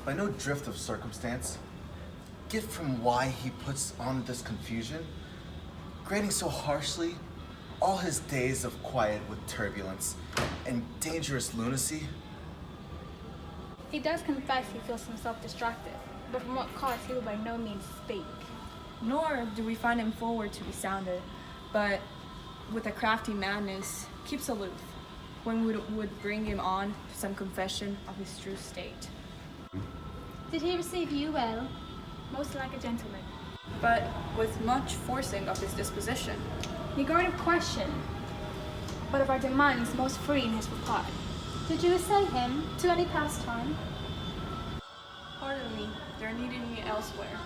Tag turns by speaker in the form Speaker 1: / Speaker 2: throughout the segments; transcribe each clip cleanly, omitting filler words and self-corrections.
Speaker 1: by no drift of circumstance, get from why he puts on this confusion, grading so harshly all his days of quiet with turbulence and dangerous lunacy?
Speaker 2: He does confess he feels himself distracted, but from what cause he will by no means speak.
Speaker 3: Nor do we find him forward to be sounded, but with a crafty madness keeps aloof when we would bring him on to some confession of his true state.
Speaker 2: Did he receive you well? Most like a gentleman.
Speaker 3: But with much forcing of his disposition.
Speaker 2: Regarded question, but of our demands most free in his reply. Did you essay him to any pastime?
Speaker 3: Pardon me, they're needing me elsewhere.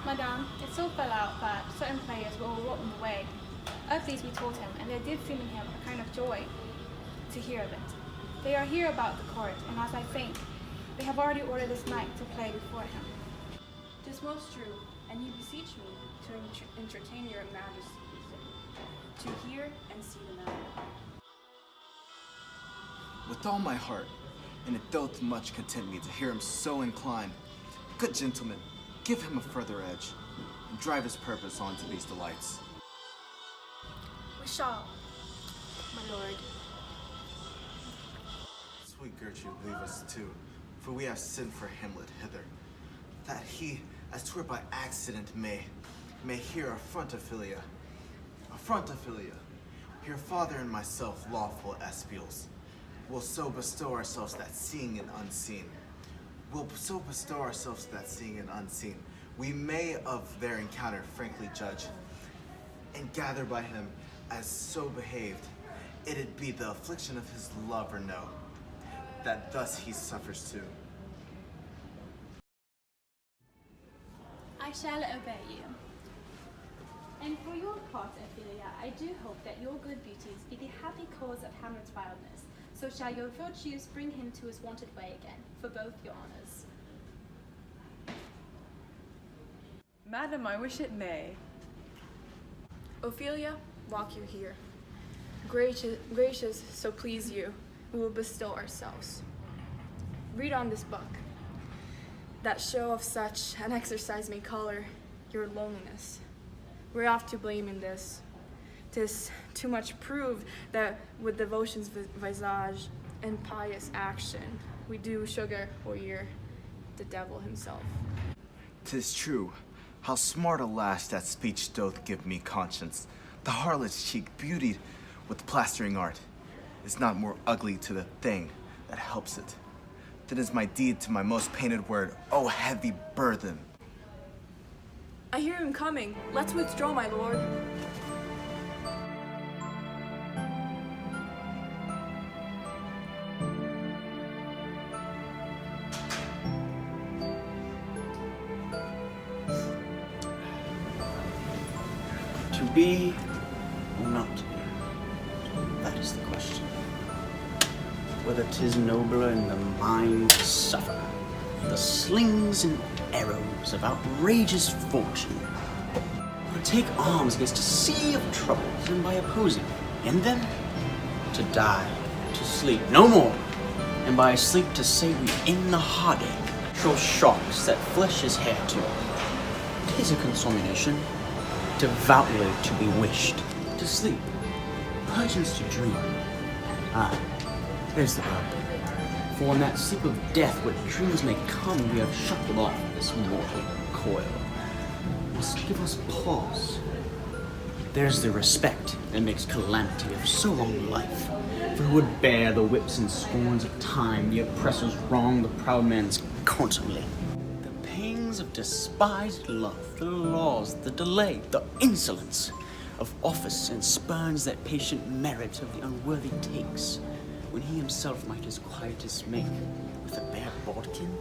Speaker 2: Madame, it so fell out that certain players were all rotten away. Of these we told him, and there did seem in him a kind of joy to hear of it. They are here about the court, and as I think, they have already ordered this knight to play before him.
Speaker 3: 'Tis most true, and you beseech me to entertain your majesty, to hear and see the matter.
Speaker 1: With all my heart, and it doth much content me to hear him so inclined. Good gentlemen, give him a further edge, and drive his purpose on to these delights.
Speaker 2: We shall, my lord.
Speaker 1: Sweet Gertrude, leave us too, for we have sent for Hamlet hither, that he, as 'twere by accident, may hear affrontophilia, hear father and myself lawful espials. We'll so bestow ourselves that seeing and unseen. We may of their encounter frankly judge, and gather by him as so behaved, it'd be the affliction of his love or no, that thus he suffers too.
Speaker 2: I shall obey you. And for your part, Ophelia, I do hope that your good beauties be the happy cause of Hamlet's wildness. So shall your virtues bring him to his wonted way again, for both your honors.
Speaker 3: Madam, I wish it may. Ophelia, walk you here. Gracious, so please you, we will bestow ourselves. Read on this book. That show of such an exercise may color your loneliness. We're oft to blame in this. 'Tis too much proved that with devotion's visage and pious action, we do sugar or year the devil himself.
Speaker 1: 'Tis true, how smart a lash that speech doth give me conscience. The harlot's cheek, beautied with plastering art, is not more ugly to the thing that helps it than is my deed to my most painted word. Oh, heavy burthen!
Speaker 3: I hear him coming. Let's withdraw, my lord.
Speaker 4: To be or not to be? That is the question. Whether 'tis nobler in the mind to suffer the slings and arrows of outrageous fortune, or take arms against a sea of troubles, and by opposing in them to die, to sleep no more, and by sleep to say we in the heartache show shocks that flesh is hair to. 'Tis a consolation, devoutly to be wished, to sleep, perchance to dream. Ah, there's the rub. For in that sleep of death, what dreams may come, we have shuffled off this mortal coil. Must give us pause. There's the respect that makes calamity of so long life. For who would bear the whips and scorns of time, the oppressor's wrong, the proud man's contumely? The pangs of despised love, the laws, the delay, the insolence of office, and spurns that patient merit of the unworthy takes, when he himself might his quietus make with a bare bodkin?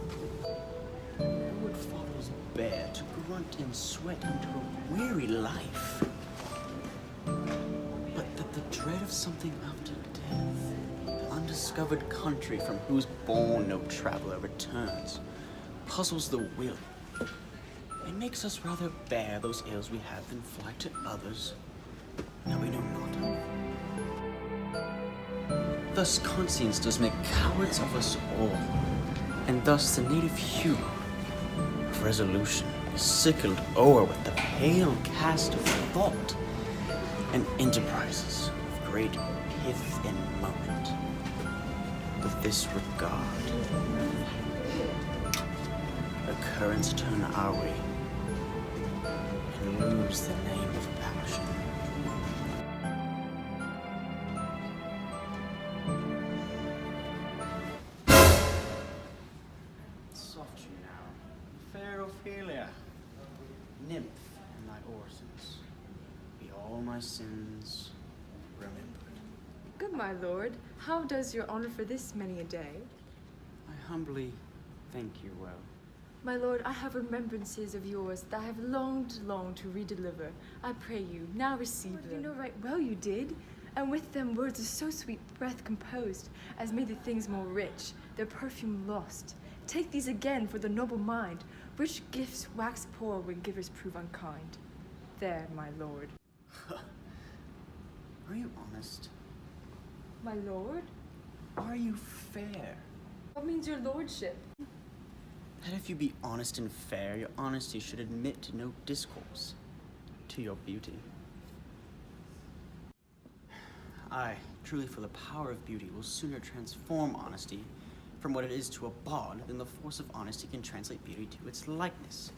Speaker 4: Who would fathers bear to grunt and sweat under a weary life? But that the dread of something after death, the undiscovered country from whose bourne no traveler returns, puzzles the will, and makes us rather bear those ills we have than fly to others that we know not of. Thus conscience does make cowards of us all, and thus the native hue of resolution is sickled o'er with the pale cast of thought, and enterprises of great pith and moment. With this regard, the currents turn our way and lose the name of passion. Soft you now, fair Ophelia, nymph in thy orisons, be all my sins remembered.
Speaker 5: Good my lord, how does your honor for this many a day?
Speaker 4: I humbly thank you well.
Speaker 5: My lord, I have remembrances of yours that I have longed to redeliver. I pray you, now receive them. You know right well you did, and with them words of so sweet breath composed, as made the things more rich, their perfume lost. Take these again for the noble mind, rich gifts wax poor when givers prove unkind. There, my lord.
Speaker 4: Are you honest?
Speaker 5: My lord?
Speaker 4: Are you fair?
Speaker 5: What means your lordship?
Speaker 4: That if you be honest and fair, your honesty should admit to no discourse, to your beauty. Aye, truly, for the power of beauty will sooner transform honesty from what it is to a bawd than the force of honesty can translate beauty to its likeness.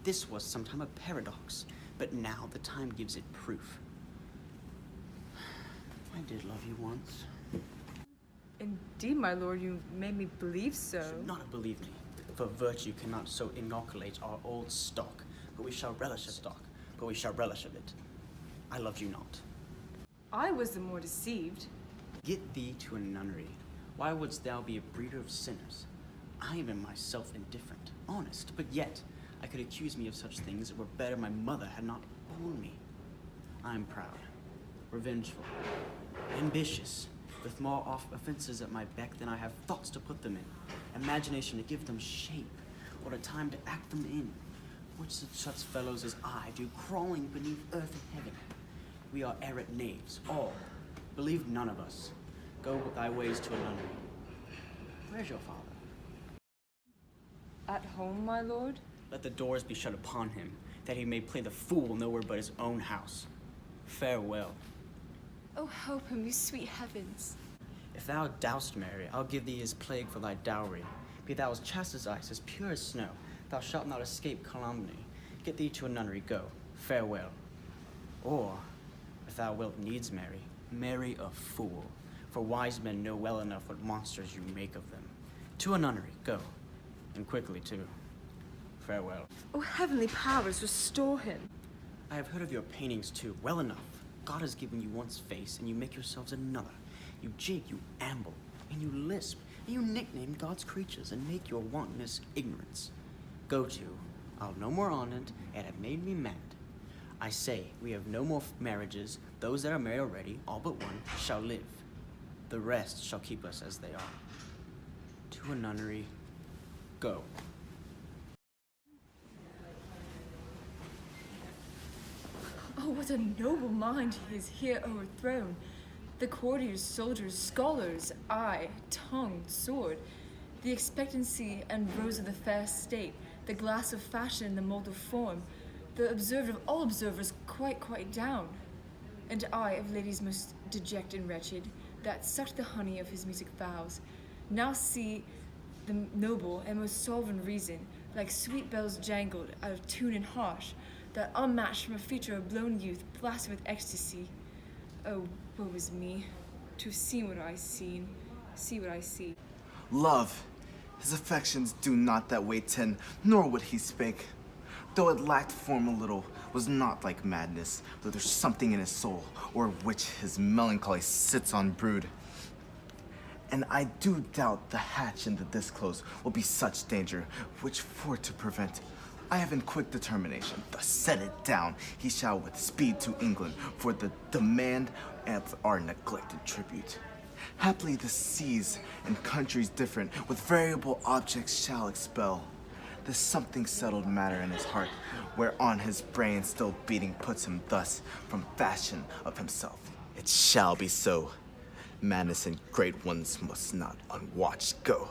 Speaker 4: This was sometime a paradox, but now the time gives it proof. I did love you once.
Speaker 5: Indeed, my lord, you made me believe so.
Speaker 4: You should not have believed me, for virtue cannot so inoculate our old stock, but we shall relish of it. I loved you not.
Speaker 5: I was the more deceived.
Speaker 4: Get thee to a nunnery. Why wouldst thou be a breeder of sinners? I am in myself indifferent, honest, but yet I could accuse me of such things that were better my mother had not borne me. I am proud, revengeful, ambitious, with more offenses at my beck than I have thoughts to put them in, imagination to give them shape, or a time to act them in, which such fellows as I do crawling beneath earth and heaven. We are errant knaves, all. Believe none of us. Go thy ways to a nunnery. Where's your father?
Speaker 5: At home, my lord?
Speaker 4: Let the doors be shut upon him, that he may play the fool nowhere but his own house. Farewell.
Speaker 3: Oh, help him, you sweet heavens.
Speaker 4: If thou dost marry, I'll give thee his plague for thy dowry. Be thou as chaste as ice, as pure as snow, thou shalt not escape calumny. Get thee to a nunnery, go. Farewell. Or, if thou wilt needs marry a fool, for wise men know well enough what monsters you make of them. To a nunnery, go, and quickly too. Farewell.
Speaker 5: Oh, heavenly powers, restore him.
Speaker 4: I have heard of your paintings too, well enough. God has given you one's face, and you make yourselves another. You jig, you amble, and you lisp, and you nickname God's creatures, and make your wantonness ignorance. Go to, I'll no more on it, and it made me mad. I say, we have no more marriages. Those that are married already, all but one, shall live. The rest shall keep us as they are. To a nunnery, go.
Speaker 5: Oh, what a noble mind he is here overthrown. The courtiers, soldiers, scholars, eye, tongue, sword, the expectancy and rose of the fair state, the glass of fashion and the mold of form, the observed of all observers quite down. And I, of ladies most dejected and wretched, that sucked the honey of his music vows, now see the noble and most sovereign reason, like sweet bells jangled, out of tune and harsh, that unmatched from a feature of blown youth, blasted with ecstasy. Oh, woe is me, to have seen what I see.
Speaker 1: Love, his affections do not that way tend, nor what he spake. Though it lacked form a little, was not like madness, though there's something in his soul, o'er which his melancholy sits on brood. And I do doubt the hatch and the disclose will be such danger, which for to prevent, I have in quick determination, thus set it down, he shall with speed to England, for the demand of our neglected tribute. Haply the seas and countries different, with variable objects shall expel. There's something settled matter in his heart, whereon his brain still beating puts him thus from fashion of himself. It shall be so. Madness and great ones must not unwatched go.